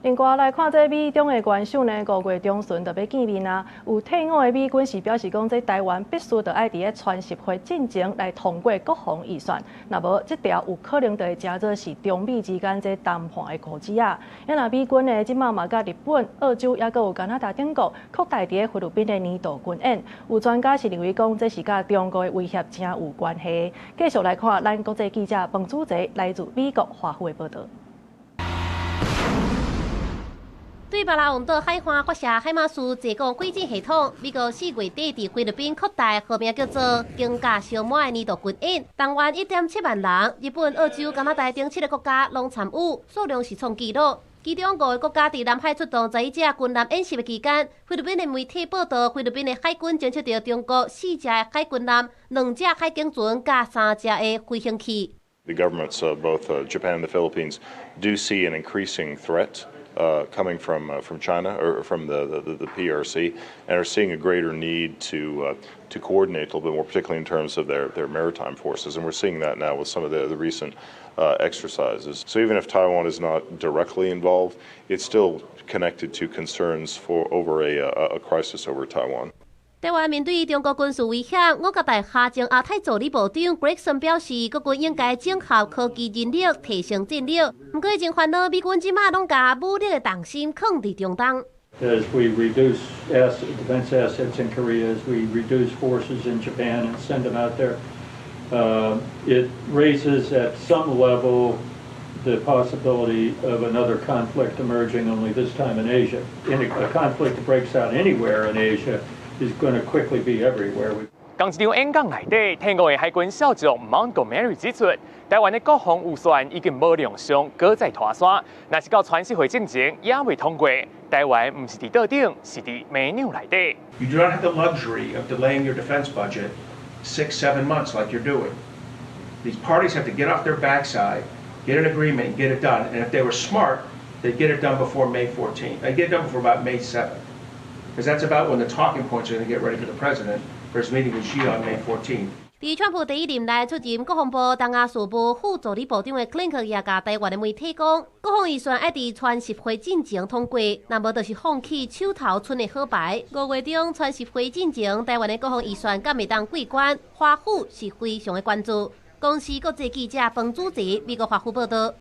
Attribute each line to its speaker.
Speaker 1: 另外来看这美中的元首呢，5月中旬就要见面啊。有退伍的美军是表示讲，这台湾必须得爱伫咧川习会进前来通过国防预算，若无这条有可能就会成做是中美之间这谈判的果子啊。因为美军呢，即马嘛甲日本、澳洲也阁有加拿大等国扩大伫咧菲律宾的年度军演，有专家是认为讲，这是甲中国的威胁真有关系。继续来看，咱国际记者彭祖哲来自美国华府的报道。
Speaker 2: 对巴拉望岛海岸发射海马斯济港轨迹系统，美国4月底伫菲律宾扩大，号名叫做“金甲小满”的年度军演，动员1.7万人，日本、澳洲、加拿大等7个国家拢参与，数量是创纪录。其中5个国家伫南海出动11架军舰演习的期间，菲律宾的媒体报道，菲律宾的海军侦测到中国4架海军舰、2架海警船加3架的飞行器。
Speaker 3: The governments, both Japan and the Philippines, do see an increasing threat. Coming from China or from the PRC, and are seeing a greater need to coordinate a little bit more, particularly in terms of their maritime forces. And we're seeing that now with some of the recent exercises. So even if Taiwan is not directly involved, it's still connected to concerns over a crisis over Taiwan.
Speaker 2: 台湾面对中国军事威胁，我国大下将亚太助理部长 Gregson 表示，国军应该整合科技人力，提升战力。不过，真烦恼，美军即马拢把武力的重心放伫中东。
Speaker 4: As we reduce defense assets in Korea, as we reduce forces in Japan and send them out there, it raises at some level the possibility of another conflict emerging. Only this time in Asia, a conflict that breaks out anywhere in Asia. Is going to quickly be everywhere.
Speaker 5: 刚一场演讲内底，天国的海军少将 Montgomery 指出，台湾的国防预算已经无量上，搁再拖山。若是到川习会进前也未通过，台湾唔是伫岛顶，是伫美纽内底。
Speaker 6: You do not have the luxury of delaying your defense budget 6-7 months like you're doing. These parties have to get off their backside, get an agreement, and get it done. And if they were smart, they'd get it done before May 14th. They'd get it done before about May 7th. Because that's about when the talking points are going to get ready for the president for his meeting with Xi on May 14th.
Speaker 2: 伫川普第一任内出任国防部东亚事务副助理部长的 Clinton 也甲台湾的媒体讲，国防预算要伫川习会进前通过，那无就是放弃手头剩的好牌。5月中川习会进前，台湾的国防预算敢会当过关，华府是非常的关注。公司国际记者彭祖哲，美国华府报道。